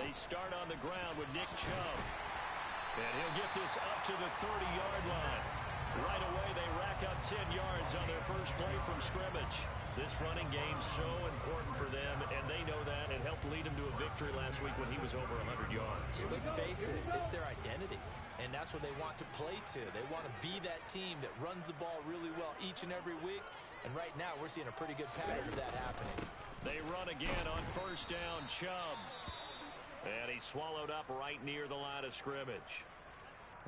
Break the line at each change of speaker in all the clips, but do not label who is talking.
They start on the ground with Nick Chubb. And he'll get this up to the 30-yard line. Right away, they rack up 10 yards on their first play from scrimmage. This running game's so important for them, and they know that. It helped lead him to a victory last week when he was over 100 yards.
Let's face it, it's their identity, and that's what they want to play to. They want to be that team that runs the ball really well each and every week, and right now we're seeing a pretty good pattern of that happening. They run again on first down, Chubb. And he's swallowed up right near the line of scrimmage.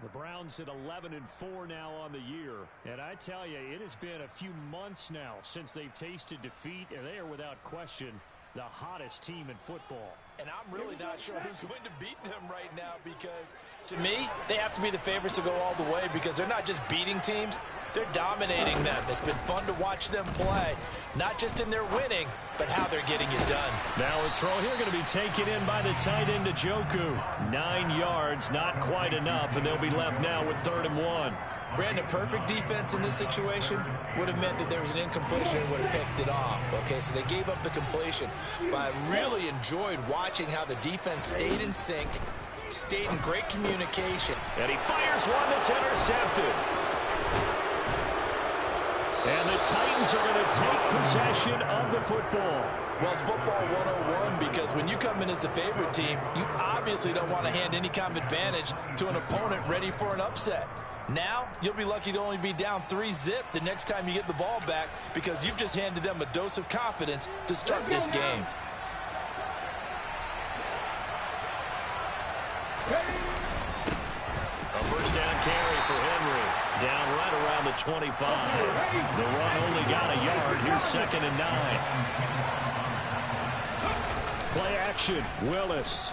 The Browns at 11-4 now on the year. And I tell you, it has been a few months now since they've tasted defeat, and they are without question the hottest team in football.
And I'm really not sure who's going to beat them right now, because to me, they have to be the favorites to go all the way, because they're not just beating teams, they're dominating them. It's been fun to watch them play, not just in their winning, but how they're getting it done.
Now a throw here going to be taken in by the tight end, Njoku. 9 yards, not quite enough, and they'll be left now with 3rd and 1.
Brandon, perfect defense in this situation would have meant that there was an incompletion and would have picked it off. Okay, so they gave up the completion. But I really enjoyed watching how the defense stayed in sync, stayed in great communication.
And he fires one that's intercepted. And the Titans are going to take possession of the football.
Well, it's football 101, because when you come in as the favorite team, you obviously don't want to hand any kind of advantage to an opponent ready for an upset. Now, you'll be lucky to only be down 3-zip the next time you get the ball back, because you've just handed them a dose of confidence to start this game.
A first down carry for Henry. Down right around the 25. The run only got a yard. Here's 2nd and 9. Play action. Willis.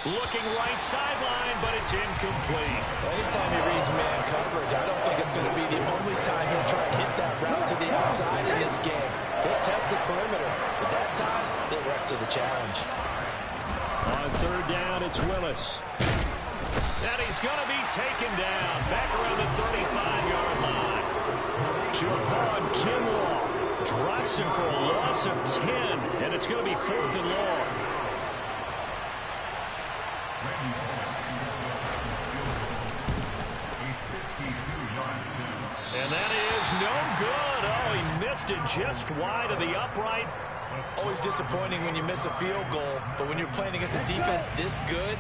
Looking right sideline, but it's incomplete.
Anytime he reads man coverage, I don't think it's going to be the only time he'll try and hit that route to the outside in this game. He'll test the perimeter, but that time, they were up to the challenge.
On 3rd down, it's Willis. And he's going to be taken down back around the 35-yard line. Javon Kinlaw drops him for a loss of 10, and it's going to be 4th and long. And that is no good. Oh, he missed it just wide of the upright.
Always disappointing when you miss a field goal, but when you're playing against a defense this good,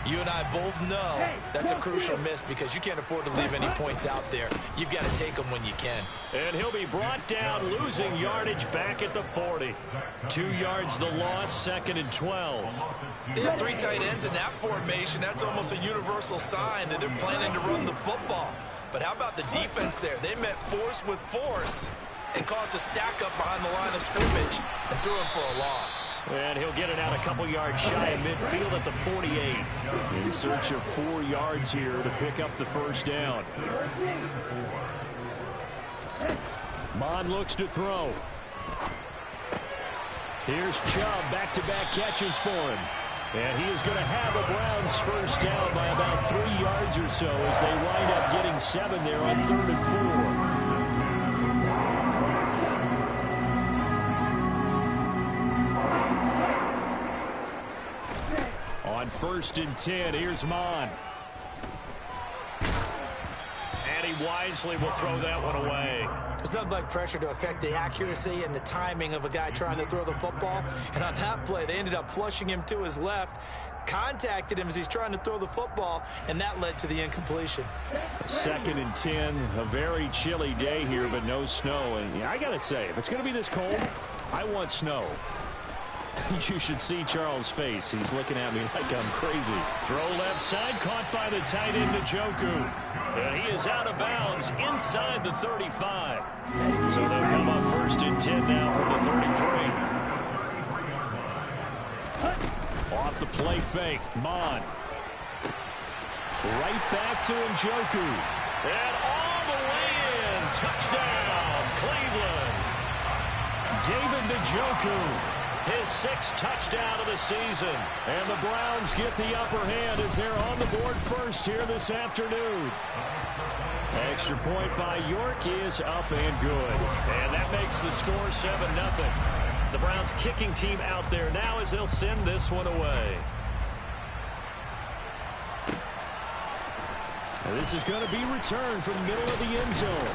you and I both know that's a crucial miss, because you can't afford to leave any points out there. You've got to take them when you can.
And he'll be brought down, losing yardage back at the 40. 2 yards the loss, 2nd and 12.
They have 3 tight ends in that formation. That's almost a universal sign that they're planning to run the football. But how about the defense there? They met force with force and caused a stack up behind the line of scrimmage and threw him for a loss.
And he'll get it out a couple yards shy of midfield at the 48. In search of 4 yards here to pick up the first down. Mon looks to throw. Here's Chubb, back-to-back catches for him. And he is going to have a Browns first down by about 3 yards or so as they wind up getting 7 there on 3rd and 4. On 1st and 10, here's Mon. And he wisely will throw that one away.
There's nothing like pressure to affect the accuracy and the timing of a guy trying to throw the football. And on that play, they ended up flushing him to his left, contacted him as he's trying to throw the football, and that led to the incompletion.
2nd and 10, a very chilly day here, but no snow. And I got to say, if it's going to be this cold, I want snow. You should see Charles' face. He's looking at me like I'm crazy. Throw left side, caught by the tight end, Njoku. And he is out of bounds inside the 35. So they'll come up 1st and 10 now from the 33. Off the play fake, Mon. Right back to Njoku. And all the way in. Touchdown, Cleveland. David Njoku. His 6th touchdown of the season. And the Browns get the upper hand as they're on the board first here this afternoon. Extra point by York is up and good. And that makes the score 7-0. The Browns kicking team out there now as they'll send this one away. And this is going to be returned from the middle of the end zone.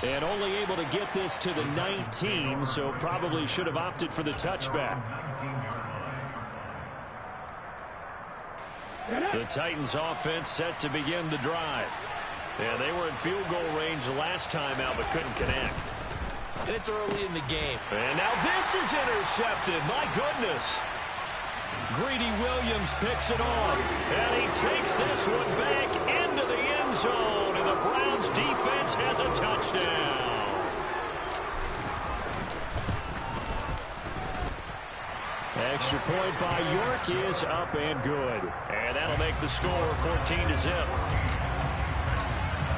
And only able to get this to the 19, so probably should have opted for the touchback. The Titans offense set to begin the drive. Yeah, they were in field goal range last time out but couldn't connect.
And it's early in the game.
And now this is intercepted. My goodness. Greedy Williams picks it off. And he takes this one back into the end zone. And the Browns defense has a touchdown. Extra point by York is up and good. And that'll make the score 14-0.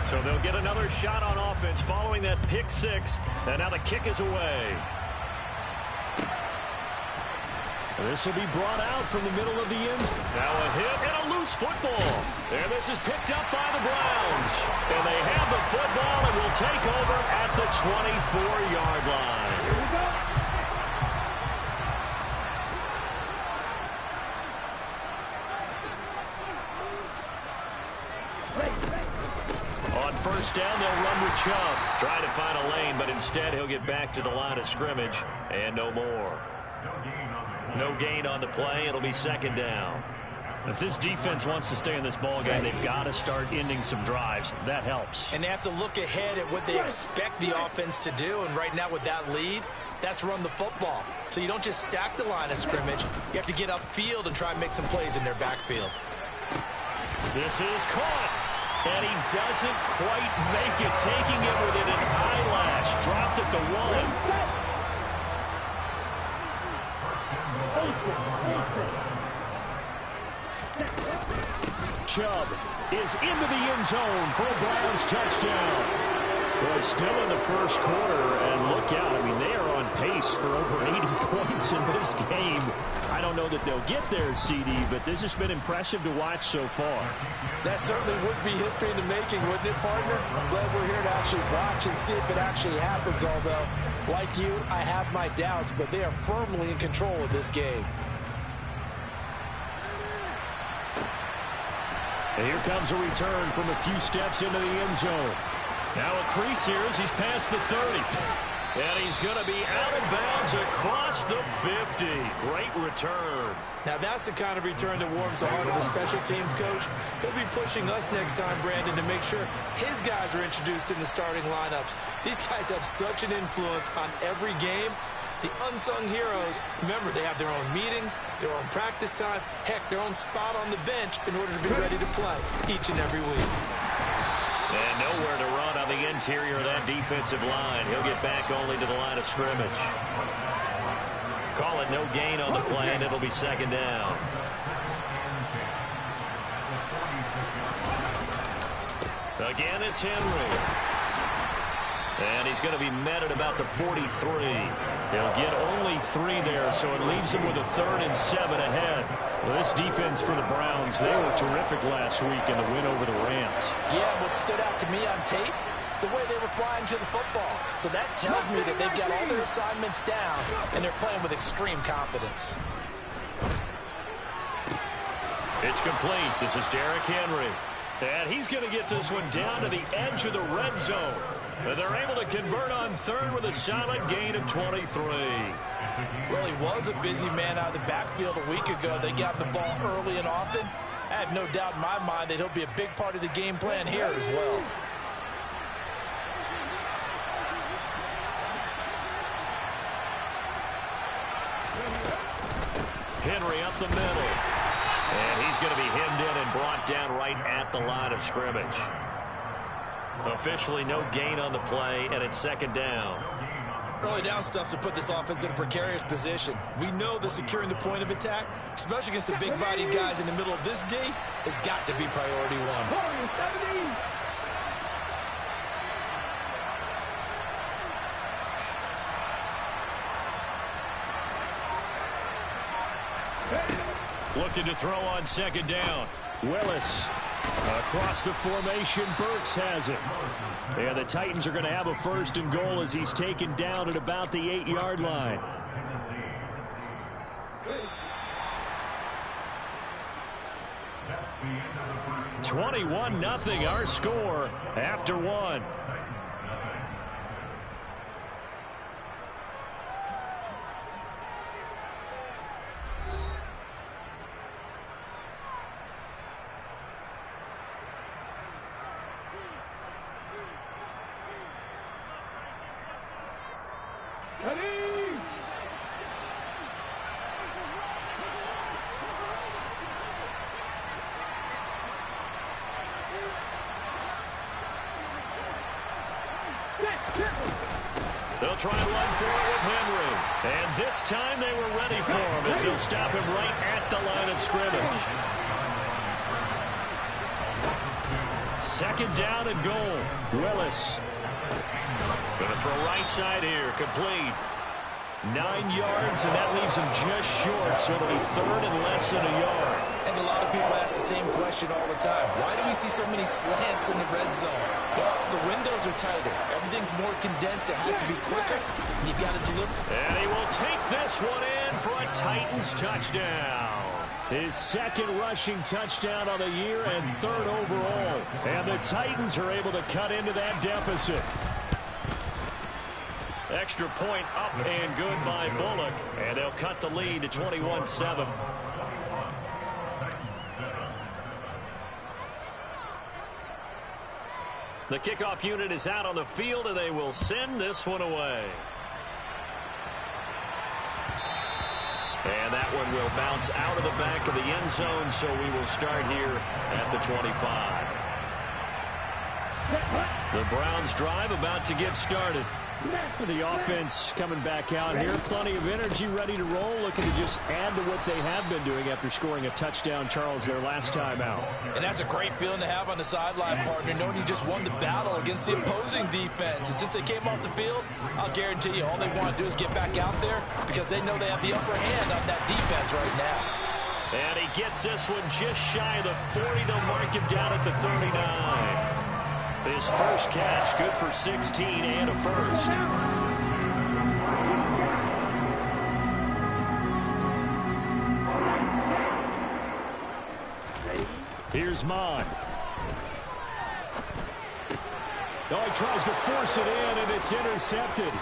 So they'll get another shot on offense following that pick six. And now the kick is away. This will be brought out from the middle of the end. Now a hit and a loose football. And this is picked up by the Browns. And they have the football and will take over at the 24-yard line. Here we go. On first down, they'll run with Chubb. Trying to find a lane, but instead he'll get back to the line of scrimmage. And no more. No gain on the play. It'll be second down. If this defense wants to stay in this ball game, they've got to start ending some drives. That helps.
And they have to look ahead at what they expect the offense to do. And right now with that lead, that's run the football. So you don't just stack the line of scrimmage. You have to get upfield and try and make some plays in their backfield.
This is caught. And he doesn't quite make it, taking it within an eyelash. Dropped at the one. Chubb is into the end zone for a Browns touchdown. Well, still in the first quarter, and look out. I mean, they are on pace for over 80 points in this game. I don't know that they'll get there, CD, but this has been impressive to watch so far.
That certainly would be history in the making, wouldn't it, partner? I'm glad we're here to actually watch and see if it actually happens, although, like you, I have my doubts, but they are firmly in control of this game.
And here comes a return from a few steps into the end zone. Now a crease here as he's past the 30. And he's going to be out of bounds across the 50. Great return.
Now that's the kind of return that warms the heart of a special teams coach. He'll be pushing us next time, Brandon, to make sure his guys are introduced in the starting lineups. These guys have such an influence on every game. The unsung heroes, remember, they have their own meetings, their own practice time, heck, their own spot on the bench in order to be ready to play each and every week.
And nowhere to run on the interior of that defensive line. He'll get back only to the line of scrimmage. Call it no gain on the play, and it'll be second down. Again, it's Henry. And he's going to be met at about the 43. He'll get only 3 there, so it leaves him with a 3rd and 7 ahead. Well, this defense for the Browns, they were terrific last week in the win over the Rams.
Yeah, what stood out to me on tape, the way they were flying to the football. So that tells me that they've got all their assignments down, and they're playing with extreme confidence.
It's complete. This is Derrick Henry. And he's going to get this one down to the edge of the red zone. And they're able to convert on 3rd with a solid gain of 23.
Well, he was a busy man out of the backfield a week ago. They got the ball early and often. I have no doubt in my mind that he'll be a big part of the game plan here as well.
Henry up the middle. And he's going to be hemmed in and brought down right at the line of scrimmage. Officially no gain on the play, and it's second down.
Early down stuff to put this offense in a precarious position. We know that securing the point of attack, especially against the big-bodied guys in the middle of this D, has got to be priority one.
Looking to throw on second down. Willis across the formation. Burks has it. And the Titans are going to have a 1st and goal as he's taken down at about the 8-yard line. That's 21-0 our score after one.
They'll try and run for it with Henry. And this time they were ready for him as they'll stop him right at the line of scrimmage. Second down and goal. Willis. Going to throw right side here. Complete. 9 yards, and that leaves him just short, so it'll be third and less than a yard.
And a lot of people ask the same question all the time. Why do we see so many slants in the red zone? Well, the windows are tighter. Everything's more condensed. It has to be quicker. You've got to deliver.
And he will take this one in for a Titans touchdown.
His second rushing touchdown of the year and third overall. And the Titans are able to cut into that deficit.
Extra point up and good by Bullock. And they'll cut the lead to 21-7. The kickoff unit is out on the field, and they will send this one away. And that one will bounce out of the back of the end zone, so we will start here at the 25. The Browns drive about to get started.
The offense coming back out here. Plenty of energy, ready to roll. Looking to just add to what they have been doing after scoring a touchdown, Charles, their last time out.
And that's a great feeling to have on the sideline, partner, knowing you just won the battle against the opposing defense. And since they came off the field, I'll guarantee you all they want to do is get back out there because they know they have the upper hand on that defense right now.
And he gets this one just shy of the 40. They'll mark him down at the 39. His first catch, good for 16 and a first.
Here's Mon. Oh, he tries to force it in, and it's intercepted.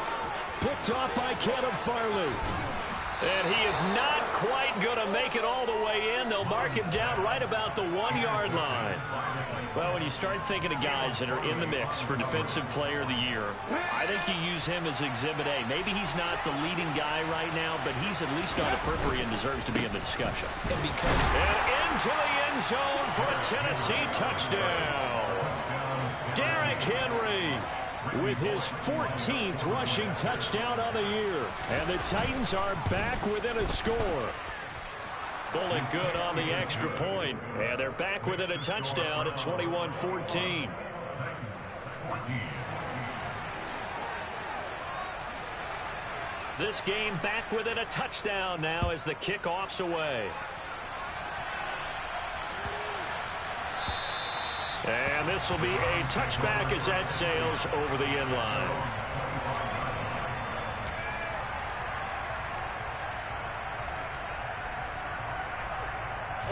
Picked off by Caleb Farley.
And he is not quite going to make it all the way in. They'll mark him down right about the 1-yard line. Well, when you start thinking of guys that are in the mix for Defensive Player of the Year, I think you use him as Exhibit A. Maybe he's not the leading guy right now, but he's at least on the periphery and deserves to be in the discussion.
And
into the end zone for a Tennessee touchdown. Derrick Henry
with his 14th rushing touchdown of the year. And the Titans are back within a score.
Bullock good on the extra point. And they're back within a touchdown at 21-14. This game back within a touchdown now as the kickoff's away. And this will be a touchback as that sails over the end line.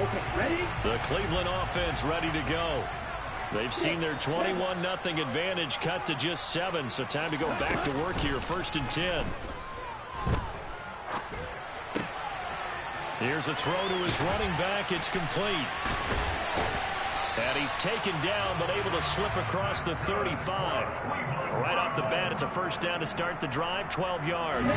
Okay, ready?
The Cleveland offense ready to go. They've seen their 21-0 advantage cut to just 7, so time to go back to work here, 1st and 10. Here's a throw to his running back. It's complete. And he's taken down, but able to slip across the 35. Right off the bat, it's a first down to start the drive, 12 yards.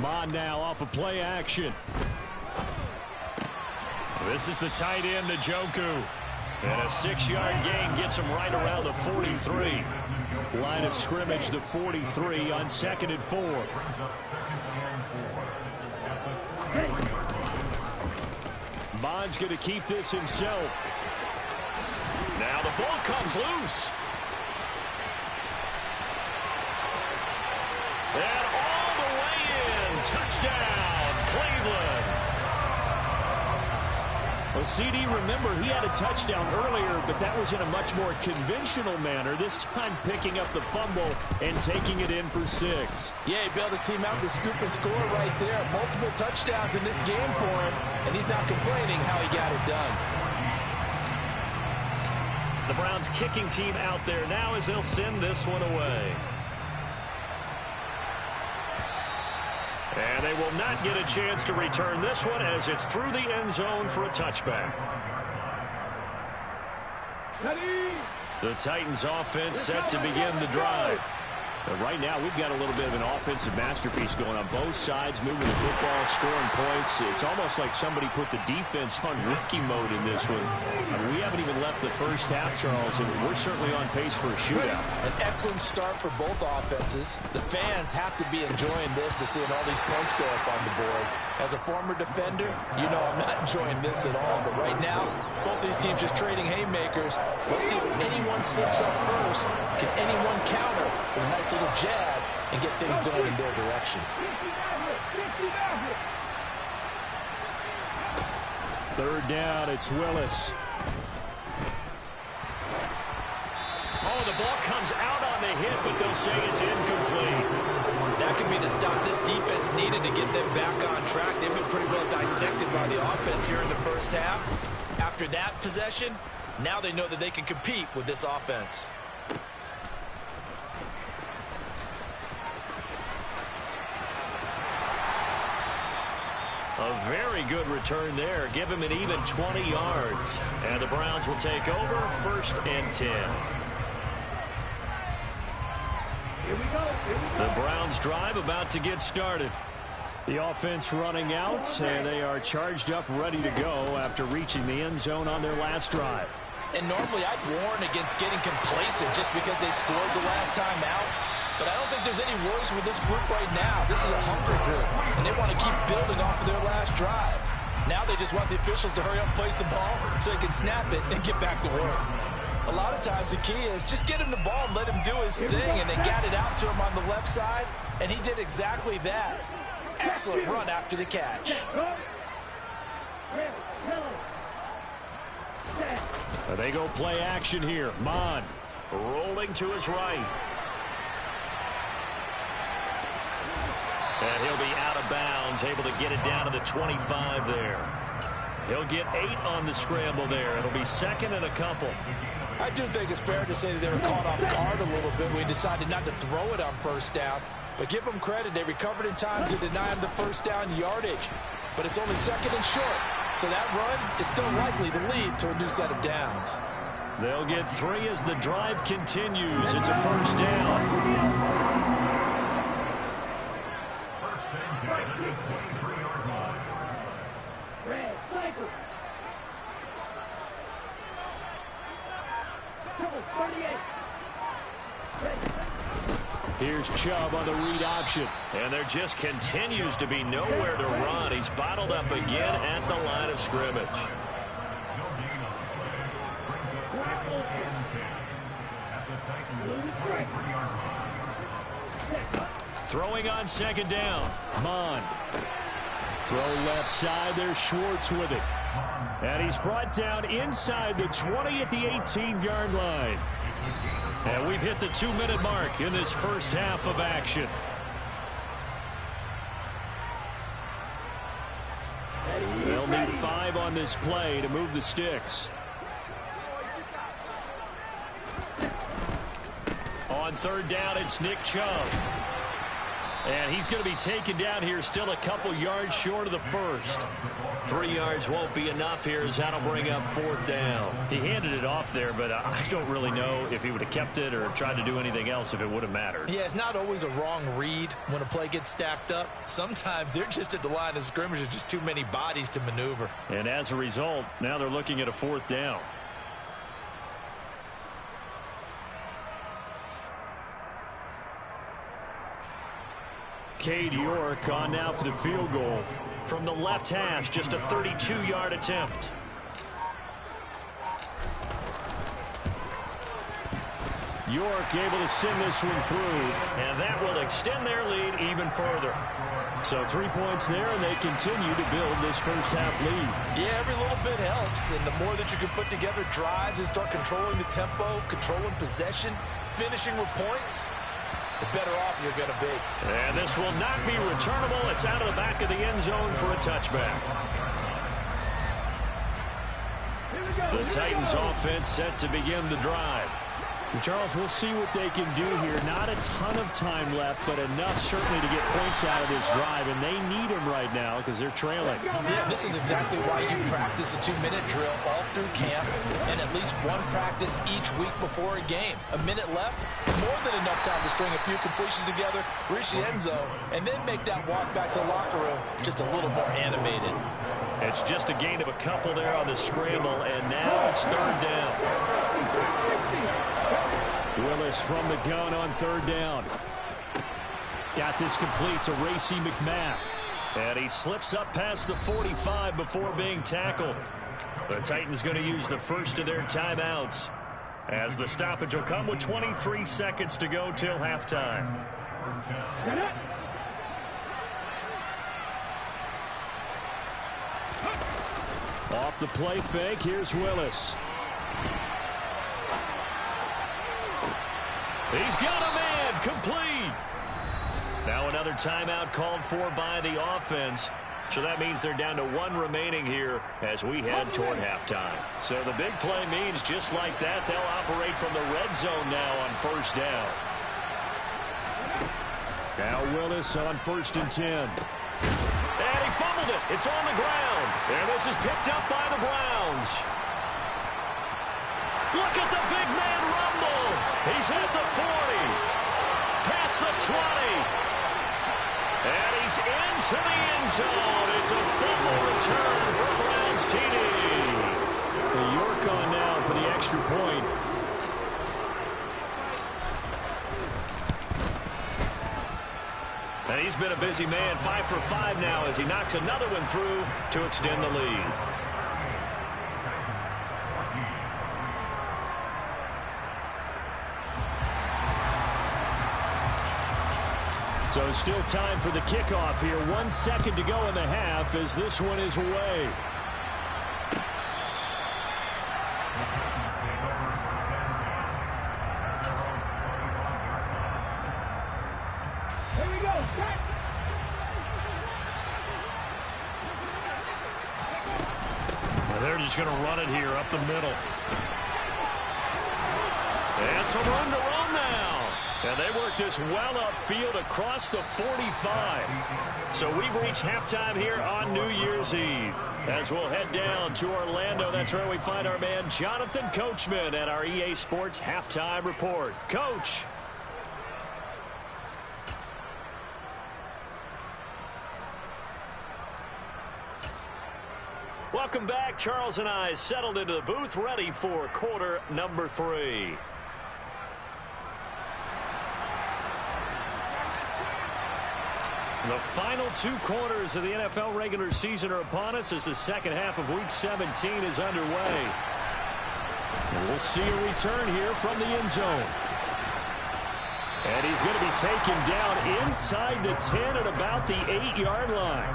Mon now off of play action.
This is the tight end, Njoku. And a 6-yard gain gets him right around the 43.
Line of scrimmage, the 43 on 2nd and 4. Bond's going to keep this himself.
Now the ball comes loose. And all the way in. Touchdown, Cleveland.
Well, CD, remember, he had a touchdown earlier, but that was in a much more conventional manner, this time picking up the fumble and taking it in for 6.
Yeah, he bailed his team out with a stupid score right there. Multiple touchdowns in this game for him, and he's not complaining how he got it done.
The Browns kicking team out there now as they'll send this one away. And they will not get a chance to return this one as it's through the end zone for a touchback. The Titans offense set to begin the drive. But right now, we've got a little bit of an offensive masterpiece going on both sides, moving the football, scoring points. It's almost like somebody put the defense on rookie mode in this one. I mean, we haven't even left the first half, Charles, and we're certainly on pace for a shootout.
An excellent start for both offenses. The fans have to be enjoying this to seeing all these points go up on the board. As a former defender, you know I'm not enjoying this at all. But right now, both these teams just trading haymakers. Let's see if anyone slips up first. Can anyone counter with a nice little jab and get things going in their direction?
Third down, it's Willis.
Oh, the ball comes out on the hit, but they'll say it's incomplete.
That could be the stop this defense needed to get them back on track. They've been pretty well dissected by the offense here in the first half. After that possession, now they know that they can compete with this offense.
A very good return there. Give him an even 20 yards. And the Browns will take over 1st and 10.
Here we go.
The Browns drive about to get started.
The offense running out, and they are charged up, ready to go after reaching the end zone on their last drive.
And normally I'd warn against getting complacent just because they scored the last time out. But I don't think there's any worries with this group right now. This is a hungry group, and they want to keep building off of their last drive. Now they just want the officials to hurry up, place the ball, so they can snap it and get back to work. A lot of times the key is just get him the ball and let him do his thing, and they got it out to him on the left side, and he did exactly that. Excellent run after the catch.
They go play action here. Mon
Rolling to his right. And he'll be out of bounds, able to get it down to the 25 there. He'll get 8 on the scramble there. It'll be 2nd and a couple.
I do think it's fair to say that they were caught off guard a little bit. We decided not to throw it on first down. But give them credit. They recovered in time to deny him the first down yardage. But it's only 2nd and short. So that run is still likely to lead to a new set of downs.
They'll get 3 as the drive continues. It's a 1st down.
Red, sniper. 38.
Here's Chubb on the read option.
And there just continues to be nowhere to run. He's bottled up again at the line of scrimmage. Throwing on 2nd down.
Mon. Throw left side. There's Schwartz with it. And he's brought down inside the 20 at the 18-yard line. And we've hit the 2-minute mark in this first half of action. They'll need 5 on this play to move the sticks.
On 3rd down, it's Nick Chubb. And he's going to be taken down here, still a couple yards short of the first. 3 yards won't be enough here as that'll bring up 4th down.
He handed it off there, but I don't really know if he would have kept it or tried to do anything else if it would have mattered.
Yeah, it's not always a wrong read when a play gets stacked up. Sometimes they're just at the line of scrimmage. There's just too many bodies to maneuver.
And as a result, now they're looking at a 4th down. Cade York on now for the field goal.
From the left hash, just a 32-yard attempt.
York able to send this one through.
And that will extend their lead even further.
So 3 points there, and they continue to build this first half lead.
Yeah, every little bit helps, and the more that you can put together drives and start controlling the tempo, controlling possession, finishing with points, the better off you're going to be.
And this will not be returnable. It's out of the back of the end zone for a touchback. The Titans offense set to begin the drive.
Charles, we'll see what they can do here. Not a ton of time left, but enough certainly to get points out of this drive, and they need them right now because they're trailing.
Yeah, this is exactly why you practice a 2-minute drill all through camp and at least one practice each week before a game. A minute left, more than enough time to string a few completions together, reach the end zone, and then make that walk back to the locker room just a little more animated.
It's just a gain of a couple there on the scramble, and now it's third down.
Willis from the gun on third down. Got this complete to Racey McMath.
And he slips up past the 45 before being tackled. The Titans going to use the first of their timeouts, as the stoppage will come with 23 seconds to go till halftime.
Off the play fake, here's Willis.
He's got a man, complete. Now another timeout called for by the offense. So that means they're down to one remaining here as we head toward halftime. So the big play means just like that, they'll operate from the red zone now on first down.
Now Willis on 1st and 10.
And he fumbled it. It's on the ground. And this is picked up by the Browns. Look at the big man rumble. He's at the 40. Past the 20. And he's into the end zone. It's a fumble return for Browns TD.
York on now for the extra point.
And he's been a busy man, 5 for 5 now as he knocks another one through to extend the lead.
So still time for the kickoff here. 1 second to go in the half as this one is away.
Here we go.
They're just going to run it here up the middle. And some room to run now. And they work this well upfield across the 45. So we've reached halftime here on New Year's Eve. As we'll head down to Orlando, that's where we find our man Jonathan Coachman at our EA Sports Halftime Report. Coach. Welcome back. Charles and I settled into the booth, ready for quarter number 3. The final 2 quarters of the NFL regular season are upon us as the second half of Week 17 is underway. And we'll see a return here from the end zone. And he's going to be taken down inside the 10 at about the 8-yard line.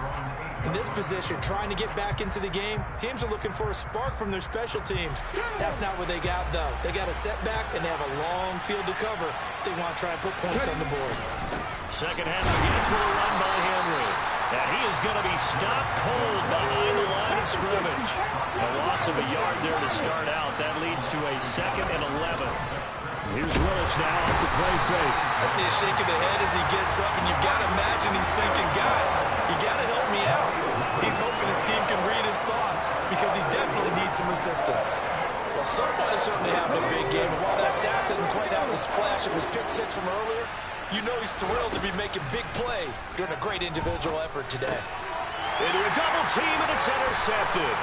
In this position, trying to get back into the game, teams are looking for a spark from their special teams. That's not what they got, though. They got a setback, and they have a long field to cover if they want to try and put points on the board.
Second half begins with a run by Henry. And he is going to be stopped cold behind the line of scrimmage. A loss of a yard there to start out. That leads to a 2nd and 11.
Here's Willis now off the play fake.
I see a shake of the head as he gets up, and you've got to imagine he's thinking, guys, you got to help me out. He's hoping his team can read his thoughts because he definitely needs some assistance. Well, someone is certainly having a big game, and while that sack didn't quite have the splash of his pick 6 from earlier, you know he's thrilled to be making big plays during a great individual effort today.
Into a double team, and it's intercepted.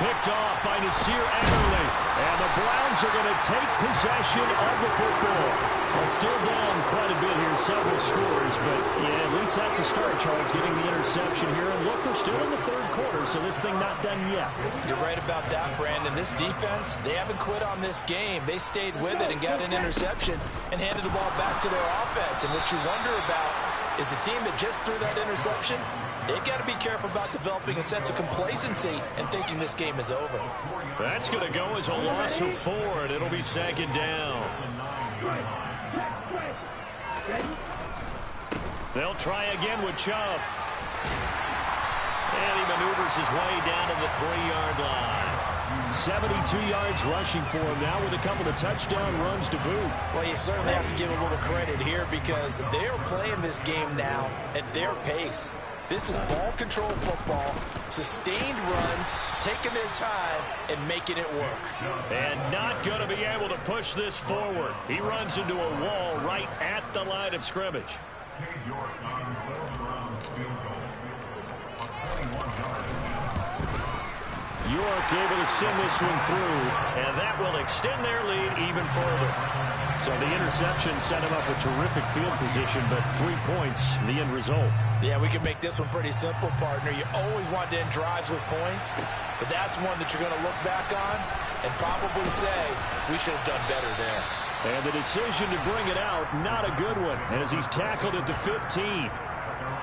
Picked off by Nasir Adderley. And the Browns are going to take possession of the football. Well, still down quite a bit here, several scores. But, yeah, at least that's a start, Charles, getting the interception here. And look, we're still in the 3rd quarter, so this thing not done yet.
You're right about that, Brandon. This defense, they haven't quit on this game. They stayed with it and got an interception and handed the ball back to their offense. And what you wonder about is the team that just threw that interception. They've got to be careful about developing a sense of complacency and thinking this game is over.
That's going to go as a loss of 4, and it'll be 2nd down. They'll try again with Chubb. And he maneuvers his way down to the 3-yard line.
72 yards rushing for him now with a couple of touchdown runs to boot.
Well, you certainly have to give a little credit here because they're playing this game now at their pace. This is ball control football, sustained runs, taking their time, and making it work.
And not going to be able to push this forward. He runs into a wall right at the line of scrimmage.
York able to send this one through.
And that will extend their lead even further.
So the interception set him up with terrific field position, but 3 points, the end result.
Yeah, we can make this one pretty simple, partner. You always want to end drives with points, but that's one that you're going to look back on and probably say, we should have done better there.
And the decision to bring it out, not a good one, as he's tackled at the 15.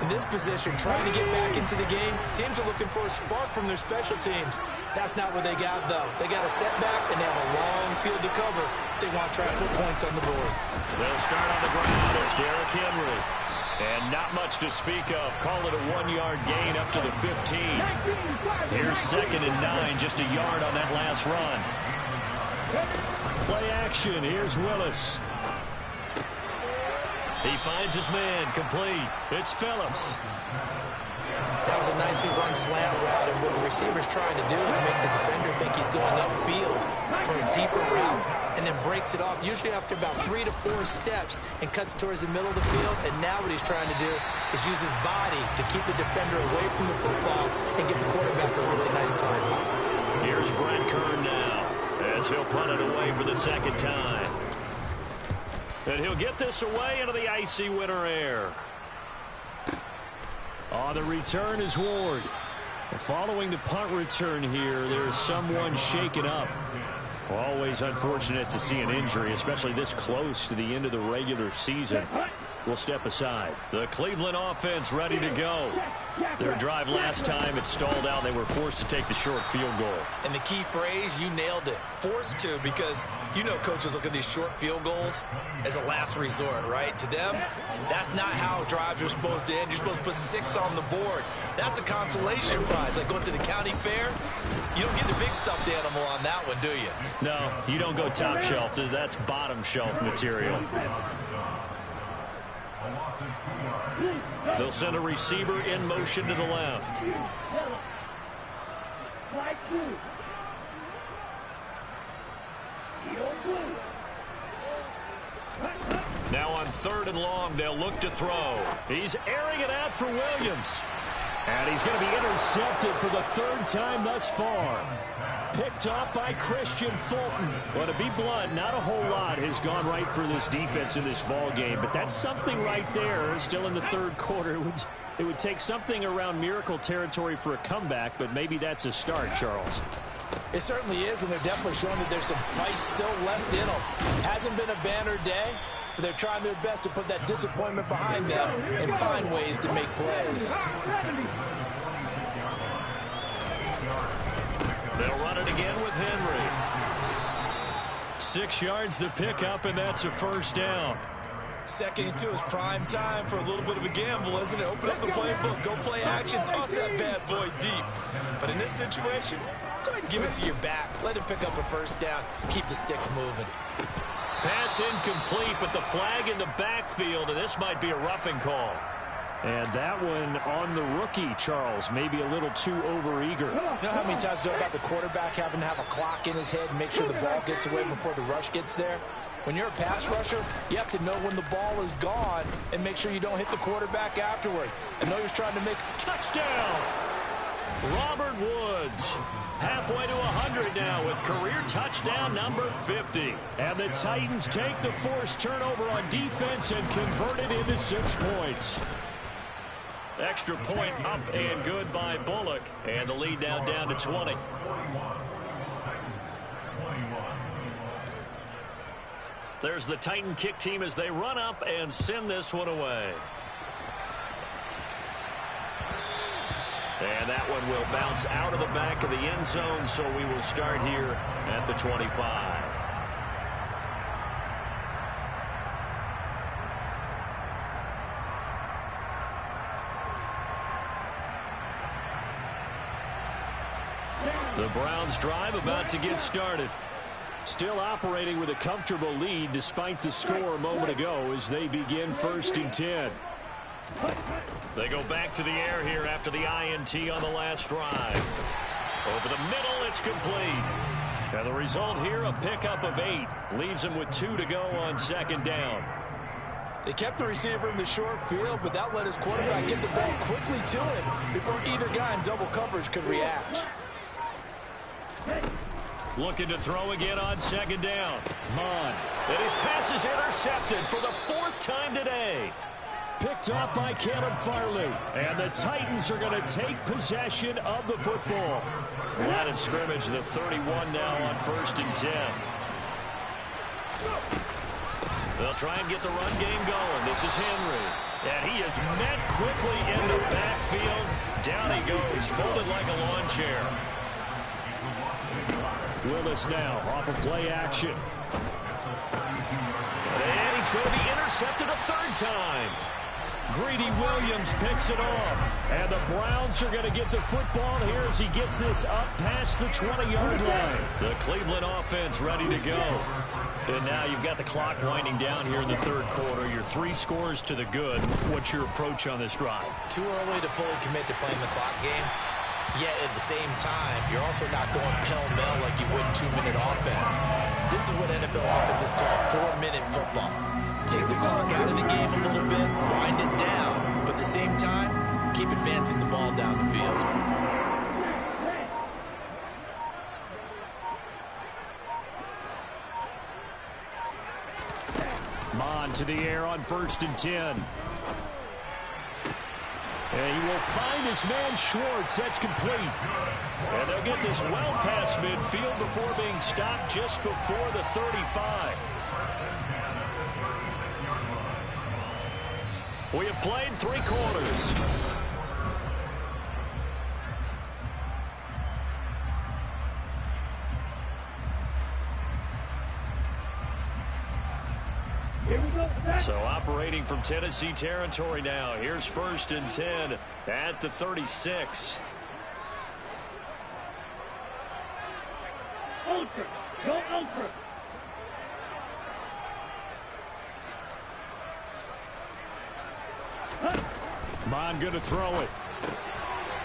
In this position, trying to get back into the game, teams are looking for a spark from their special teams. That's not what they got, though. They got a setback, and they have a long field to cover if they want to try and put points on the board.
They'll start on the ground. It's Derrick Henry. And not much to speak of. Call it a 1-yard gain up to the 15. Here's 2nd and 9, just a yard on that last run.
Play action. Here's Willis.
He finds his man, complete. It's Phillips.
That was a nicely run slant route, and what the receiver's trying to do is make the defender think he's going upfield for a deeper route, and then breaks it off, usually after about 3 to 4 steps, and cuts towards the middle of the field. And now what he's trying to do is use his body to keep the defender away from the football and give the quarterback a really nice time.
Here's Brent Kern now, as he'll punt it away for the 2nd time. And he'll get this away into the icy winter air.
On the return is Ward. Following the punt return here, there's someone shaken up. Always unfortunate to see an injury, especially this close to the end of the regular season. We'll step aside.
The Cleveland offense ready to go. Their drive last time, it stalled out. They were forced to take the short field goal.
And the key phrase, you nailed it. Forced to, because you know coaches look at these short field goals as a last resort, right? To them, that's not how drives are supposed to end. You're supposed to put 6 on the board. That's a consolation prize. Like going to the county fair, you don't get the big stuffed animal on that one, do you?
No, you don't go top shelf. That's bottom shelf material. They'll send a receiver in motion to the left. Now on 3rd and long, they'll look to throw. He's airing it out for Williams.
And he's going to be intercepted for the 3rd time thus far. Picked off by Christian Fulton. Well, to be blunt, not a whole lot has gone right for this defense in this ball game, but that's something right there. Still in the 3rd quarter. It would take something around miracle territory for a comeback, but maybe that's a start, Charles.
It certainly is, and they're definitely showing that there's some fight still left in them. Hasn't been a banner day, but they're trying their best to put that disappointment behind them and find ways to make plays.
They'll run it again with Henry. 6 yards the pickup, and that's a 1st down.
2nd and 2 is prime time for a little bit of a gamble, isn't it? Open up the playbook, go play action, toss that bad boy deep. But in this situation, go ahead and give it to your back. Let him pick up a 1st down. Keep the sticks moving.
Pass incomplete, but the flag in the backfield, and this might be a roughing call.
And that one on the rookie, Charles, maybe a little too overeager.
You know how many times you know about the quarterback having to have a clock in his head and make sure the ball gets away before the rush gets there? When you're a pass rusher, you have to know when the ball is gone and make sure you don't hit the quarterback afterward. I know he's trying to make a
touchdown. Robert Woods halfway to 100 now with career touchdown number 50.
And the Titans take the forced turnover on defense and convert it into 6 points.
Extra point up and good by Bullock. And the lead now down to 20. There's the Titan kick team as they run up and send this one away. And that one will bounce out of the back of the end zone, so we will start here at the 25. The Browns drive about to get started. Still operating with a comfortable lead despite the score a moment ago as they begin 1st and 10. They go back to the air here after the INT on the last drive. Over the middle, it's complete. And the result here, a pickup of 8. Leaves them with 2 to go on 2nd down.
They kept the receiver in the short field, but that let his quarterback get the ball quickly to him before either guy in double coverage could react.
Looking to throw again on 2nd down. Mon. And his pass is intercepted for the 4th time today.
Picked off by Caleb Farley. And the Titans are going to take possession of the football.
Line of scrimmage, the 31 now on 1st and 10. They'll try and get the run game going. This is Henry. And he is met quickly in the backfield. Down he goes, folded like a lawn chair.
Willis now off of play action.
And he's going to be intercepted a 3rd time.
Greedy Williams picks it off. And the Browns are going to get the football here as he gets this up past the 20-yard line.
The Cleveland offense ready to go. And now you've got the clock winding down here in the 3rd quarter. You're 3 scores to the good. What's your approach on this drive?
Too early to fully commit to playing the clock game. Yet at the same time, you're also not going pell-mell like you would 2-minute offense. This is what NFL offenses call 4-minute football. Take the clock out of the game a little bit, wind it down, but at the same time, keep advancing the ball down the field.
Mon to the air on 1st and 10. And he will find his man Schwartz. That's complete. And they'll get this well past midfield before being stopped just before the 35.
We have played 3 quarters. So operating from Tennessee territory now. Here's 1st and 10 at the 36.
Ultra. Go ultra.
Mon going to throw it.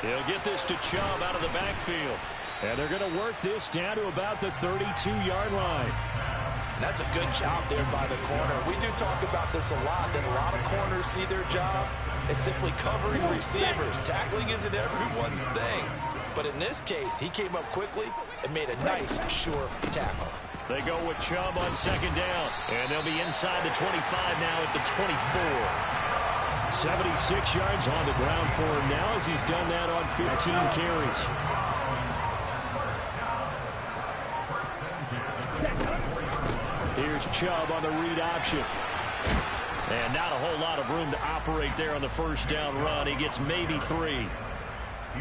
He'll get this to Chubb out of the backfield.
And they're going to work this down to about the 32-yard line.
That's a good job there by the corner. We do talk about this a lot, that a lot of corners see their job as simply covering receivers. Tackling isn't everyone's thing. But in this case, he came up quickly and made a nice, sure tackle.
They go with Chubb on 2nd down. And they'll be inside the 25 now at the 24.
76 yards on the ground for him now as he's done that on 15 carries. Here's Chubb on the read option.
And not a whole lot of room to operate there on the 1st down run. He gets maybe 3.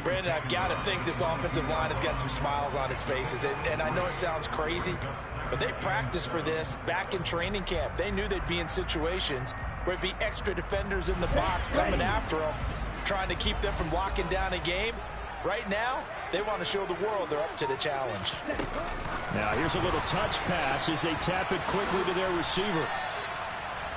Brandon, I've got to think this offensive line has got some smiles on its faces. And I know it sounds crazy, but they practiced for this back in training camp. They knew they'd be in situations where it'd be extra defenders in the box coming after them, trying to keep them from locking down a game. Right now, they want to show the world they're up to the challenge.
Now here's a little touch pass as they tap it quickly to their receiver.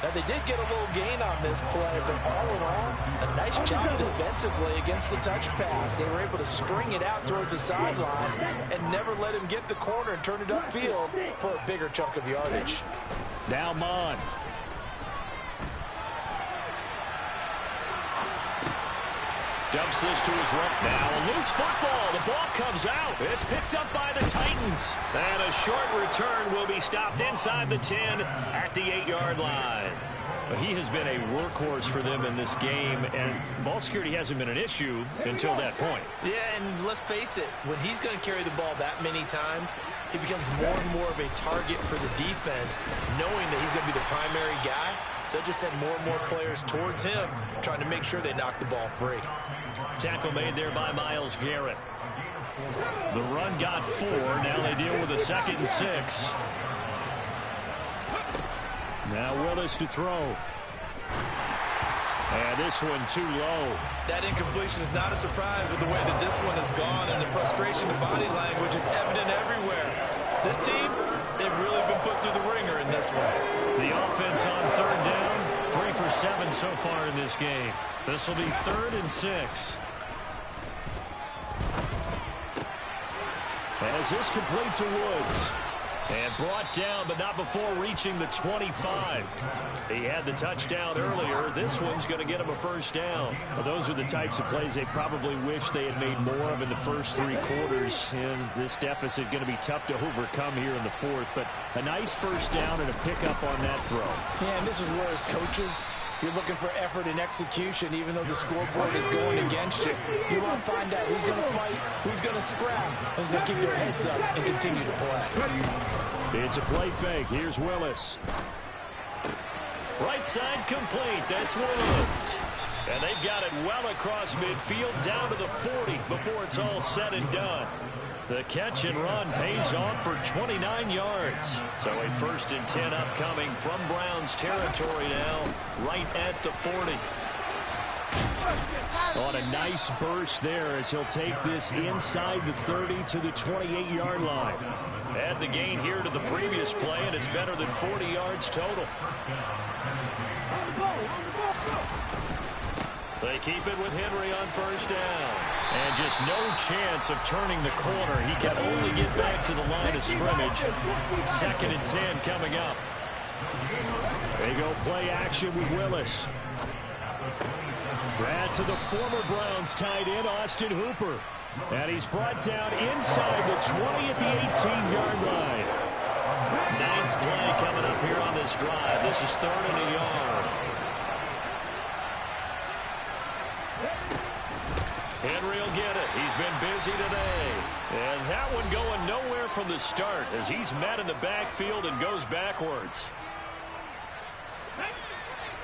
Now they did get a little gain on this play, but all in all, a nice job defensively against the touch pass. They were able to string it out towards the sideline and never let him get the corner and turn it upfield for a bigger chunk of yardage.
Now Mon.
Dumps this to his right. Now a loose football. The ball comes out. It's picked up by the Titans. And a short return will be stopped inside the 10 at the 8-yard line.
He has been a workhorse for them in this game, and ball security hasn't been an issue until that point.
Yeah, and let's face it, when he's going to carry the ball that many times, he becomes more and more of a target for the defense, knowing that he's going to be the primary guy. they'll just send more and more players towards him, trying to make sure they knock the ball free.
Tackle made there by Myles Garrett. The run got 4. Now they deal with a 2nd and 6. Now Willis to throw. And this one too low.
That incompletion is not a surprise with the way that this one has gone, and the frustration of body language is evident everywhere. This team, they've really been put through the ringer in this one.
The offense on 3rd down, 3 for 7 so far in this game. This will be 3rd and 6. As this complete to Woods. And brought down, but not before reaching the 25. He had the touchdown earlier. This one's going to get him a 1st down.
Well, those are the types of plays they probably wish they had made more of in the first 3 quarters. And this deficit going to be tough to overcome here in the 4th. But a nice 1st down and a pickup on that throw.
Yeah, and this is where as coaches, you're looking for effort and execution, even though the scoreboard is going against you. You want to find out who's going to fight, who's going to scrap, who's going to keep their heads up and continue to play.
It's a play fake. Here's Willis.
Right side complete. That's Woods. And they've got it well across midfield down to the 40 before it's all said and done. The catch and run pays off for 29 yards. So a 1st and 10 upcoming from Browns territory now, right at the 40.
On a nice burst there as he'll take this inside the 30 to the 28-yard line.
Add the gain here to the previous play, and it's better than 40 yards total. They keep it with Henry on 1st down. And just no chance of turning the corner. He can only get back to the line of scrimmage. 2nd and 10 coming up.
They go play action with Willis. Brad to the former Browns tight end, Austin Hooper. And he's brought down inside the 20 at the 18-yard line.
9th play coming up here on this drive. This is 3rd and a yard. Henry will get it. He's been busy today. And that one going nowhere from the start as he's met in the backfield and goes backwards.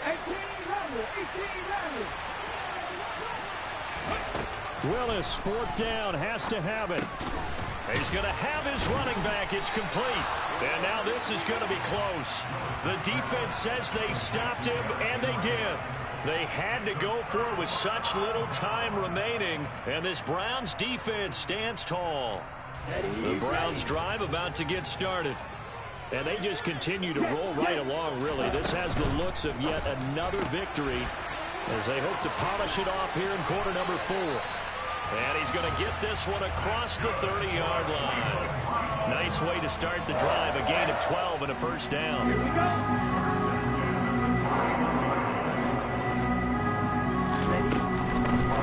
18
Willis, 4th down, has to have it.
He's going to have his running back. It's complete. And now this is going to be close. The defense says they stopped him, and they did. They had to go for it with such little time remaining, and this Browns defense stands tall. The Browns drive about to get started.
And they just continue to roll right along, really. This has the looks of yet another victory as they hope to polish it off here in quarter number 4.
And he's going to get this one across the 30-yard line. Nice way to start the drive. A gain of 12 and a 1st down.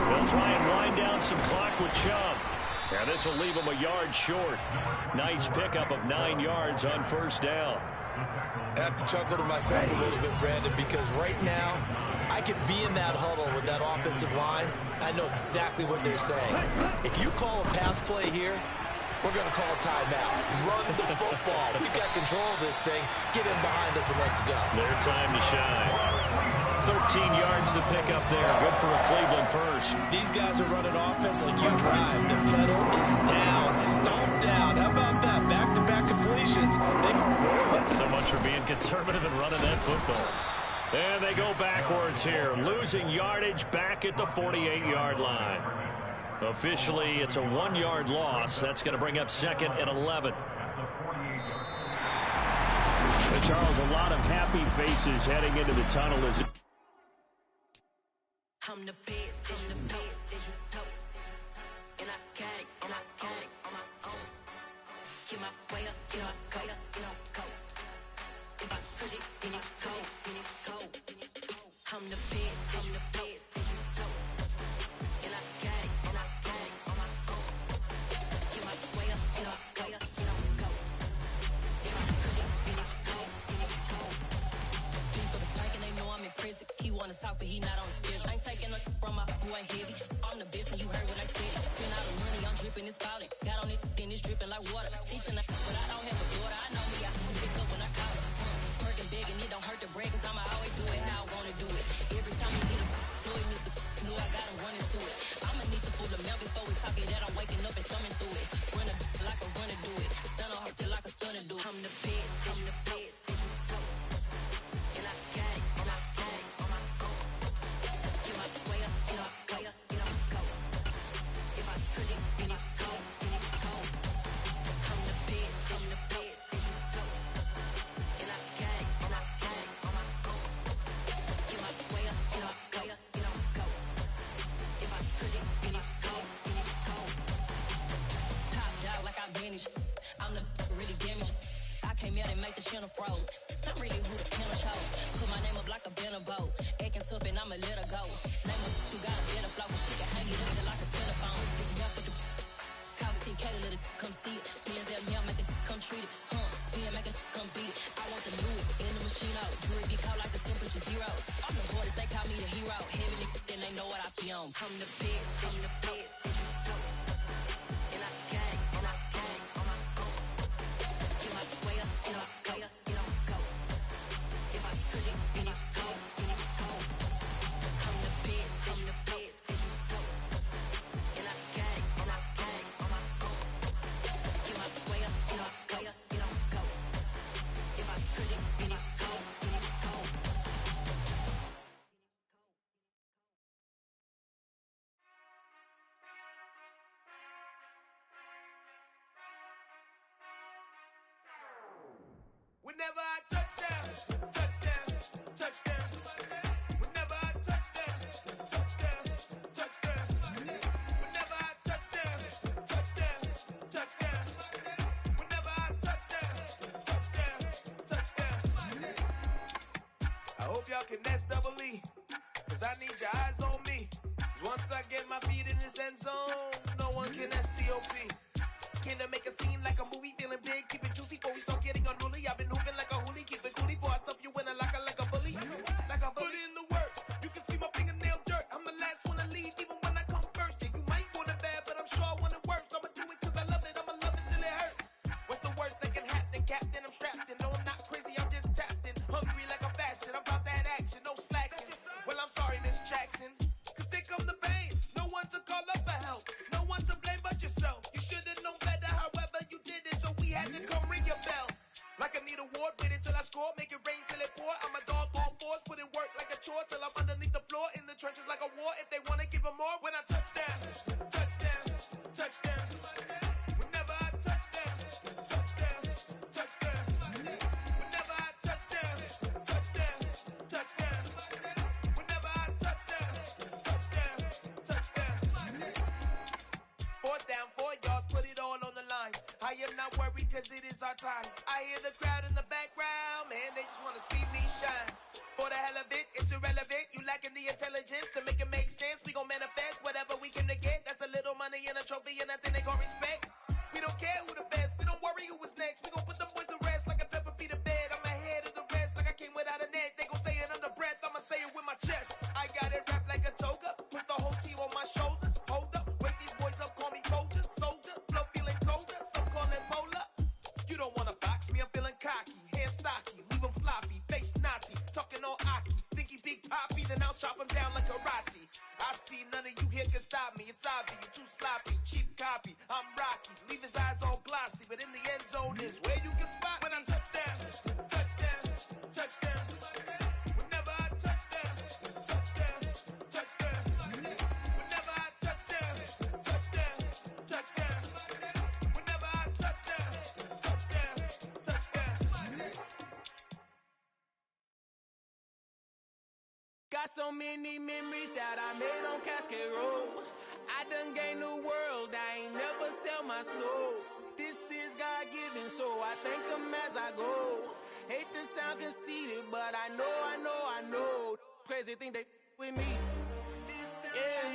They'll try and wind down some clock with Chubb. And this will leave him a yard short. Nice pickup of 9 yards on 1st down.
I have to chuckle to myself a little bit, Brandon, because right now I could be in that huddle with that offensive line. I know exactly what they're saying. If you call a pass play here, we're going to call a timeout. Run the football. We've got control of this thing. Get in behind us and let's go.
Their time to shine. 13 yards to pick up there. Good for a Cleveland first.
These guys are running offense like you drive. The pedal is down. Stomp down. How about that? Back-to-back completions. They are rolling.
So much for being conservative and running that football. And they go backwards here. Losing yardage back at the 48-yard line. Officially, it's a 1-yard loss. That's going to bring up 2nd and 11.
But Charles, a lot of happy faces heading into the tunnel as it...
I'm the best, I'm the best, as you know. And I got it, and I got it on my own. Get my way up, get my go, go. If I touch it, then it's cold, then it's cold. I'm the best, I'm the best, as you know. And I got it, and I got it on my own. Get my way up, get my go, go. If I touch it, then it's cold, then it's cold. He for the bike and they know I'm impressive. He wanna talk, but he not on the schedule. I ain't taking no from my boy heavy. I'm the best and you heard what I said. Spend all the money, I'm dripping, it's spouting. Got on it, then it's dripping like water. Teaching, but I don't have a daughter. I know me, I can pick up when I call her. Working big leg and it don't hurt the break, cause I'ma always do it how I wanna do it. Every time you hit a boy, Mr. Knew I got him running to it. I'ma need the full amount before we talk it that I'm waking up and thumbing through it. Run a like a runner do it. Stun on her till like a stunner do it. I'm the best, I'm the best. And I got it, and I got it on my own. Get my way up, get up, go. If I touch it, then it's cold, then it's cold. I'm the best, I'm the best. And I got it, and I got it on my own. Get my way up, get up, go. If I touch it, then it's cold, then it's cold. Top dog like I vanished. I'm the really damaged. I came out and make the channel froze. I'm really who the panel chose. Put my name up like a banner boat. Acting tough and I'ma let her go. Name her who got a better flow. She can hang it up just like a telephone. Stick me up with the cost 10K to let it come see it. Hands out here, make it come treat it. Spin, make it come beat it. I want the new in the machine out. Jewelry be cold like the temperature zero. I'm the boys, they call me the hero. Heavily, then they know what I be on. I'm the best, I'm the best. And I got it, and I got it on my own. Get my way up, get up, go. If I touch it, then it's cold, then it's cold. I'm the best, I'm the best. And I got it, and I got it on my own. Get my way up, get up, go. If I touch it, then it's cold, then it's cold.
Whenever I touchdown, touchdown. Whenever I touchdown, touchdown. Whenever I touchdown, touchdown. Whenever I touchdown. I hope y'all can nest double E, cause I need your eyes on me. 'Cause once I get my feet in this end zone, no one can STOP. Can I make a scene like a movie, feeling big, keep it juicy before we start getting unruly. I've been hooping like a hoolie, keep it coolie before I stuff you in a locker like a bully. Like a bully. Put in the work, you can see my fingernail dirt. I'm the last one to leave, even when I come first. Yeah, you might want it bad, but I'm sure I want it worse. I'ma do it cause I love it, I'ma love it till it hurts. What's the worst that can happen, Captain? I'm strapped in, no I'm not crazy, I'm just tapped in. Hungry like I'm fasting, I'm about that action, no slacking. Well, I'm sorry, Miss Jackson, cause here come the pain. No one to call up for help, no one to blame but yourself. You should've known better, however you did it, so we had to come ring your bell. Like I need a ward, wait until I score, make it rain till it pour. I'm a dog on fours, put in work like a chore till I'm underneath the floor, in the trenches like a war. If they wanna give them more, when I touchdown. Whenever I touchdown. Whenever I touchdown. Whenever I touchdown. Fourth down, 4 yards, put it all on the line. I am not worried cause it is our time. I hear the crowd in the background, man, they just wanna see me shine. For the hell of it, it's irrelevant. You lacking the intelligence to make it make sense. We gon' manifest whatever we came to get. That's a little money and a trophy and nothing they call respect. We don't care who the best, we don't worry who was next. We gon' put them boys to rest like a 10 feet of bed. I'm ahead of the rest like I came without a net. They gon' say it under breath, I'ma say it with my chest. I got it wrapped like a toga, put the whole team on my shoulders. Hold up, wake these boys up, call me Folger, soldier. Flow feeling colder, some call it polar. You don't wanna box me, I'm feeling cocky. Hair stocky, leave him floppy, face naughty. Talking all aki, think he big poppy, then I'll chop him down like karate. I see none of you here can stop me. It's obvious, you too sloppy, cheap copy. I'm Rocky, leave his eyes all glossy, but in the end zone is where you can spot when I touchdown. Whenever I touchdown. Whenever I touchdown. Whenever I touchdown.
Got so many memories that I made on Cascade Road. I done gained the world, I ain't never sell my soul. This is God-given, so I thank him as I go. Hate to sound conceited, but I know. Crazy thing they with me. Yeah,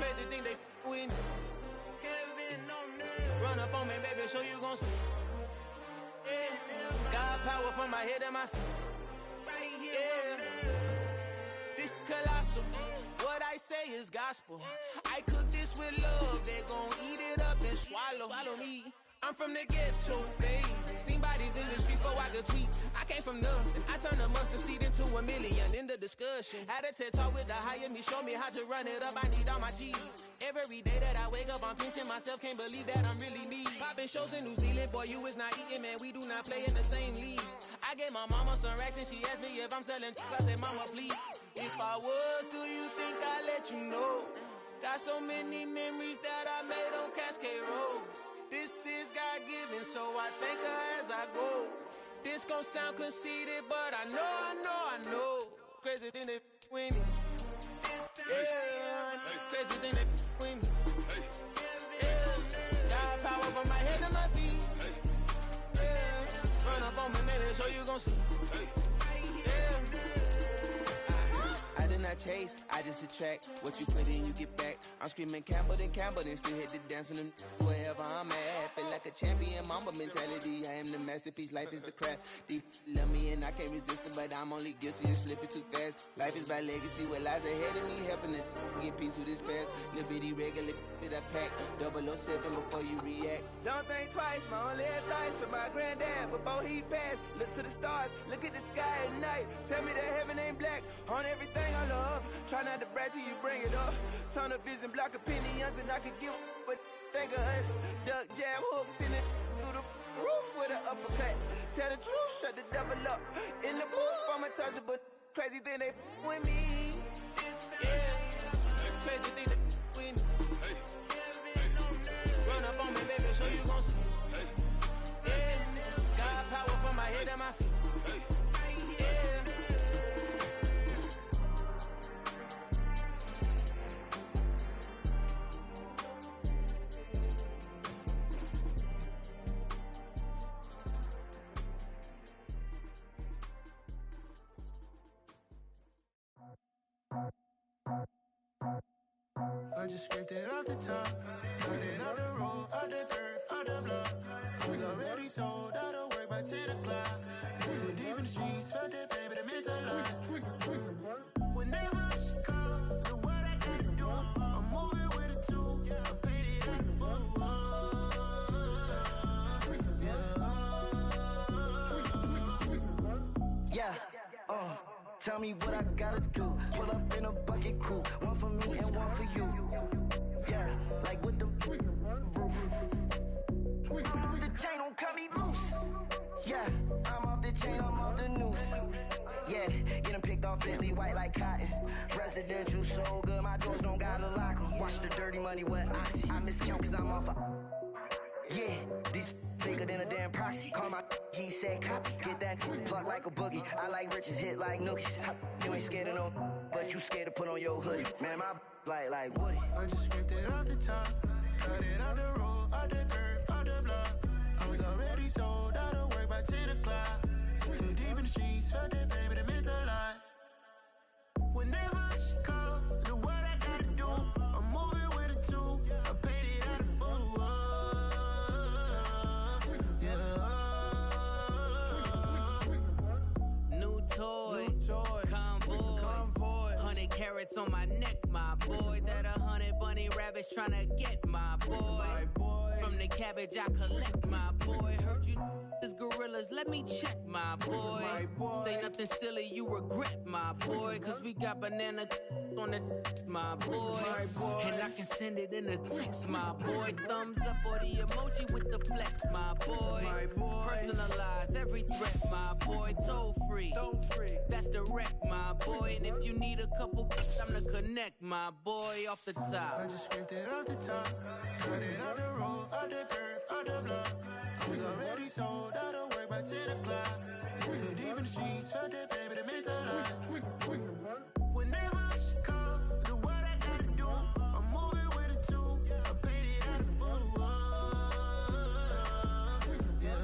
crazy thing they with me. Run up on me, baby, so you gon' see. Yeah, got power from my head and my feet. Yeah, this colossal. What I say is gospel. I cook this with love, they gon' eat it up and swallow me. I'm from the ghetto, babe. Seen bodies in the streets before I could tweet. I I came from nothing. I turned a mustard seed into a million in the discussion. Had a TED talk with the higher me, show me how to run it up. I need all my cheese. Every day that I wake up, I'm pinching myself. Can't believe that I'm really me. Popping shows in New Zealand, boy, you is not eating, man. We do not play in the same league. I gave my mama some racks and she asked me if I'm selling. I said, mama, please. If I was, do you think I'd let you know? Got so many memories that I made on Cascade Road. This is God-given, so I thank her as I go. This gon' sound conceited, but I know. Crazy thing that with me. Yeah, crazy thing that with me. Yeah, got power from my head to my feet. Yeah, run up on me, maybe, so you gon' see. Yeah. I did not chase, I just attract. What you put in, you get back. I'm screaming Campbell, then still hit the dancing and wherever I'm at. Feel like a champion, mamba mentality. I am the masterpiece, life is the craft. Deep love me and I can't resist it, but I'm only guilty of slipping too fast. Life is by legacy, what lies ahead of me, helping to get peace with his past. Little bitty regular that I pack, 007 before you react. Don't think twice, my only advice for my granddad before he passed. Look to the stars, look at the sky at night. Tell me that heaven ain't black on everything I love. Try not to brag till you bring it up. Tunnel vision, block opinions, and I could give but think of us. Duck jab hooks in it through the roof with an uppercut. Tell the truth, shut the devil up. In the booth, I'm untouchable. Crazy thing they with me. Yeah, crazy thing they with me. Run up on me, baby, so you gon' see. Yeah, got power from my head to my feet.
I just scraped it off the top, cut it off the road, off the turf, off the block. I was already sold out of work by 10 o'clock. Too deep in the streets, felt that pain, but it meant a lot. Whenever she calls, know what I gotta do. I'm moving with a two, I paid it out the fuck. Yeah, tell me what I gotta do. Pull up in a bucket coupe, one for me and one for you. Yeah, like with the roof. I'm off the chain, don't cut me loose. Yeah, I'm off the chain, I'm off the noose. Yeah, getting picked off Bentley, white like cotton. Residential so good, my doors don't gotta lock 'em. Watch the dirty money with oxy. I miscount cause I'm off yeah, these bigger than a damn proxy. Call my he said copy. Get that plug like a boogie. I like riches, hit like nookies. You ain't scared of no, but you scared to put on your hoodie. Man, my like Woody. I just scraped it off the top, cut it off the road, off the turf, off the block. I was already sold out of work by 10 o'clock. Too deep in the streets, felt that pain, but it meant a lot. Whenever she calls, know what I gotta do. I'm moving with a two, I paid it out of full.
New toys, convoy, 100 carats on my neck, my boy. That 100 bunny rabbits tryna get my boy. From the cabbage I collect, my boy. Heard you gorillas, let me check, my boy. Say nothing silly, you regret, my boy. Cause we got banana on the my boy. And I can send it in a text, my boy. Thumbs up or the emoji with the flex, my boy. Personalize every threat, my boy. Toll free, that's direct, my boy. And if you need a couple, I'm to connect, my boy. Off the top,
I just scraped it off the top, cut it off the road, off the turf, off the block. I was already sold out of work by 10 o'clock. Too deep in the streets, felt that pain, but it meant a lot. Whenever she calls, know what I gotta do. I'm moving with a two, I paid it out of full. Yeah.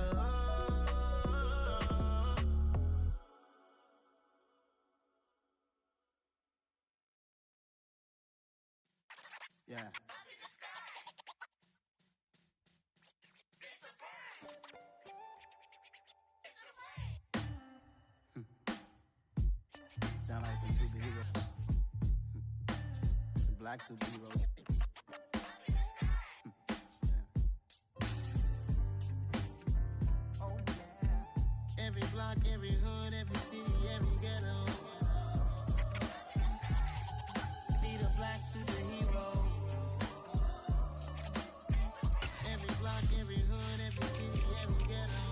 Yeah. Sound like some superheroes. Some black superheroes. Yeah. Oh yeah.
Every block, every hood, every city, every ghetto. Need a black superhero. Every block, every hood, every city, every ghetto.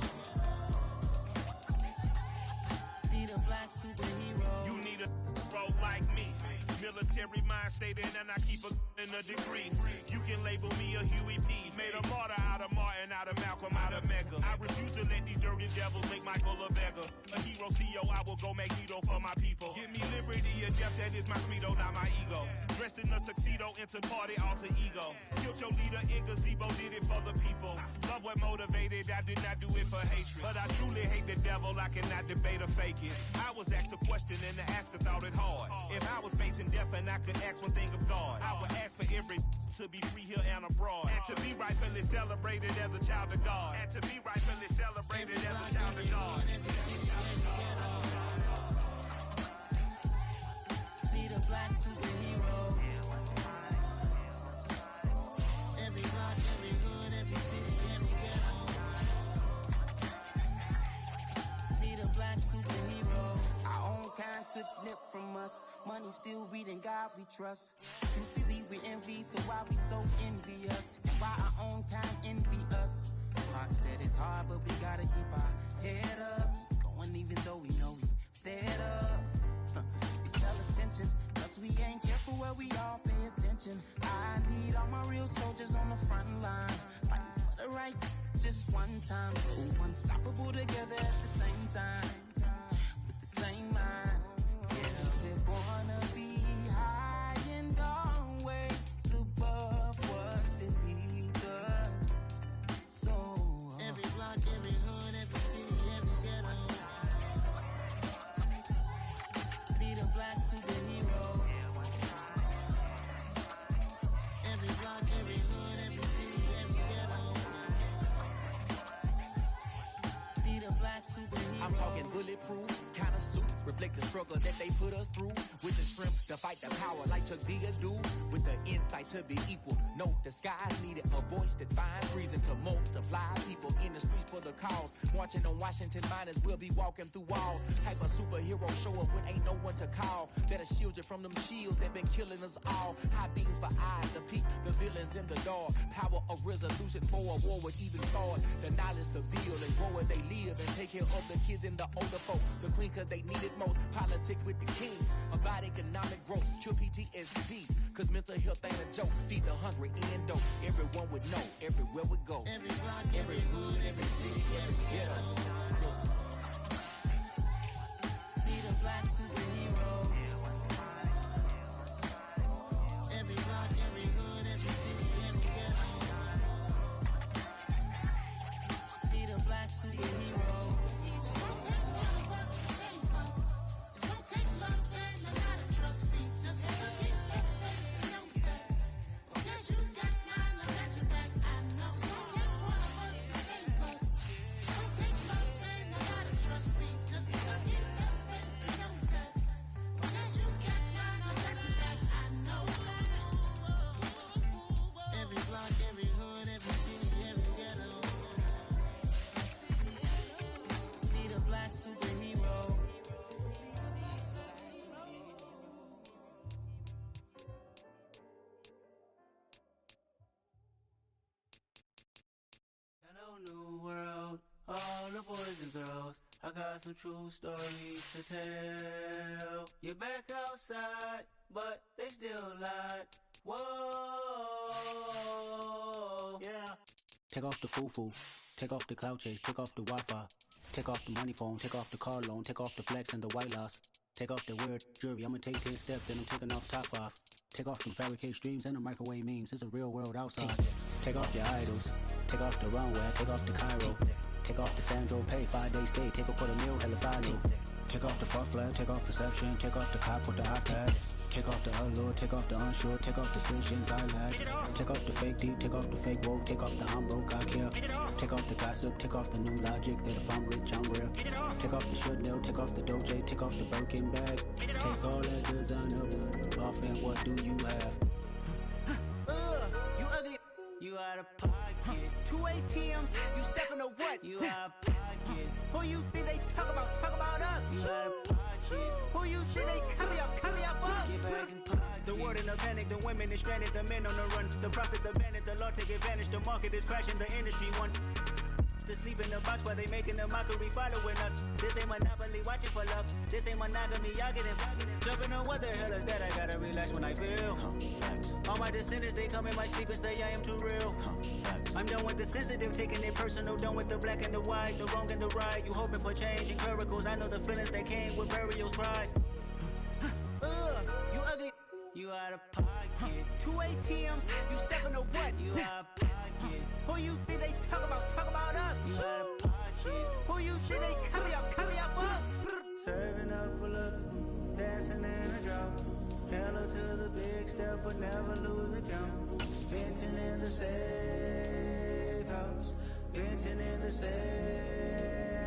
Need a black superhero.
You need a bro like me. Military mind state and I keep in a degree. You can label me a Huey P. Made a martyr out of Martin, out of Malcolm, out of Mega. I refuse to let these dirty devils make Michael a beggar. A hero CEO, I will go Magneto for my people. Give me liberty or death, that is my credo, not my ego. Dressed in a tuxedo, into party, alter ego. Killed your leader in gazebo, did it for the people. Love what motivated, I did not do it for hatred. But I truly hate the devil, I cannot debate or fake it. I was asked a question and the asker thought it hard. If I was facing death and I could ask one thing of God, I would ask for every to be free here and abroad. And to be rightfully celebrated as a child of God. And to be rightfully celebrated as a child of God.
Need a black superhero. Every block, every hood, every city, every ghetto. Need a black superhero. Our own kind took nip from us. Money still reading God we trust. Truthfully we envy, so why we so envious? And why our own kind envy us? Pac said it's hard, but we gotta keep our head up. Going even though we know we fed up. It's hell attention, cause we ain't careful where we all pay attention. I need all my real soldiers on the front line, fighting for the right just one time. So unstoppable together at the same time, with the same mind. Yeah, we're born to be high and always above what's beneath us. So every block, every hood, every city, every ghetto. Need a black superhero. Every block, every hood, every city, every ghetto. Need a black superhero.
I'm talking bulletproof kind of suit, reflect the struggle that they put us through, with the strength to fight the power like Chuck D do, with the insight to be equal. No, the sky needed a voice that finds reason to multiply people in the streets for the cause. Marching on Washington miners, we'll be walking through walls. Type of superhero show up when ain't no one to call. Better shield you from them shields that been killing us all. High beams for eyes to peek the villains in the dark. Power of resolution for a war would even start. The knowledge to build and grow where they live and take care of the kids and the older folk. The queen cause they need it most. Politics with the king. About economic growth. Cure PTSD. Cause mental health ain't a joke. Feed the hungry and dope. Everyone would know. Everywhere we go.
Every block, every hood, every city, every ghetto. Need a black superhero. Every block, every hood, every city, every ghetto. Need a black superhero. It's gonna take one of us to save us. It's gonna take love and a lot of trust me. Just gotta get that faith and know that. Because you got mine, I got your back, I know. It's gonna take one of us to save us. It's gonna take love and a lot of trust me. Just gotta get that faith and know that. Because you got mine, I got your back, I know. Every block, every hood, every city, every ghetto. Need a black superhero.
Hello, new world, all the boys and girls. I got some true stories to tell. You're back outside, but they still lied. Whoa, yeah.
Take off the foo-foo, take off the cloud chase, take off the Wi-Fi, take off the money phone, take off the car loan, take off the flex and the white loss, take off the weird jewelry. I'ma take 10 steps, then I'm taking off top 5. Take off them fabricate streams and the microwave memes. It's a real world outside. Take off your idols, take off the runway, take off the Cairo, take off the Sandro pay, 5-day stay, take a $250,000 hella final. Take off the far flag, take off perception, take off the cop with the iPad. Take off the allure, take off the unsure, take off decisions I lack. Take off the fake deep, take off the fake woke, take off the I'm broke, I care. Take off the gossip, take off the new logic, that if I'm rich, I'm real. Take off the should know, take off the doje, take off the Birkin bag. Take all that designer off and what do you have?
You ugly, you out of pocket. 2 ATMs, you step in a what? You out of pocket. Who you think they talk about? Talk about us. You out of pocket. Who you think they carry up for us? Get back in pocket. The world in a panic, the women is stranded, the men on the run. The profits abandoned, the law take advantage. The market is crashing, the industry wants to sleep in the box while they making a mockery following us. This ain't Monopoly, watching for love. This ain't monogamy, y'all getting jumping on what the hell is that? I gotta relax when I feel. All my descendants, they come in my sleep and say I am too real. I'm done with the sensitive, taking it personal. Done with the black and the white, the wrong and the right. You hoping for change and miracles. I know the feelings that came with burial cries. You ugly. You out of pocket. 2 ATMs, you step in a what? You out of pocket. Who you think they talk about? Talk about us. You out of pocket. Who you think they carry up for us? Serving up a look, dancing in a drop. Hello to the big step, but never lose a count. Venting in the safe house. Venting in the safe.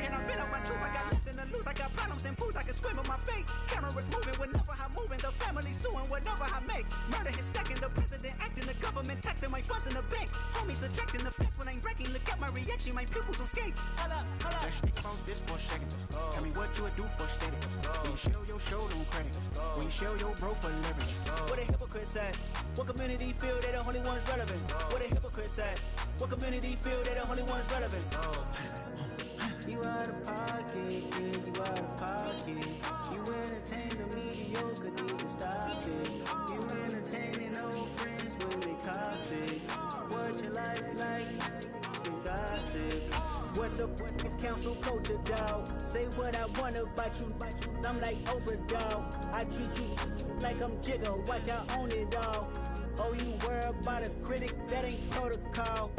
Can I vent out my truth? I got nothing to lose. I got problems and booze. I can swim on my fate. Cameras moving whenever I'm moving. The family suing whatever I make. Murder is stacking. The president acting. The government taxing my funds in the bank. Homies subjecting the fence when I'm breaking. Look at my reaction. My pupils on skates. Hold up.
Let's stick on this for a second. Tell me what you would do for steady. When you show your show, don't credit. When you show your bro for leverage.
What a hypocrite said. What community feel they the only ones relevant? What a hypocrite said. What community feel they the only ones relevant? You out of pocket, yeah, you out of pocket. You entertain the mediocre, need to stop it. You entertaining old friends when they toxic. What your life like? You gossip. What the fuck is council culture, dog? Say what I want about you, I'm like overdog. I treat you like I'm Jigga, watch I own it all. Oh, you worry about a critic, that ain't protocol.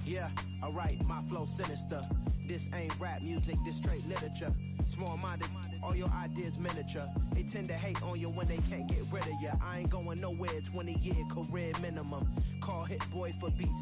Yeah, alright, my flow sinister. This ain't rap music, this straight literature. Small-minded, all your ideas miniature. They tend to hate on you when they can't get rid of you. I ain't going nowhere, 20-year career minimum. Call Hit Boy for beats.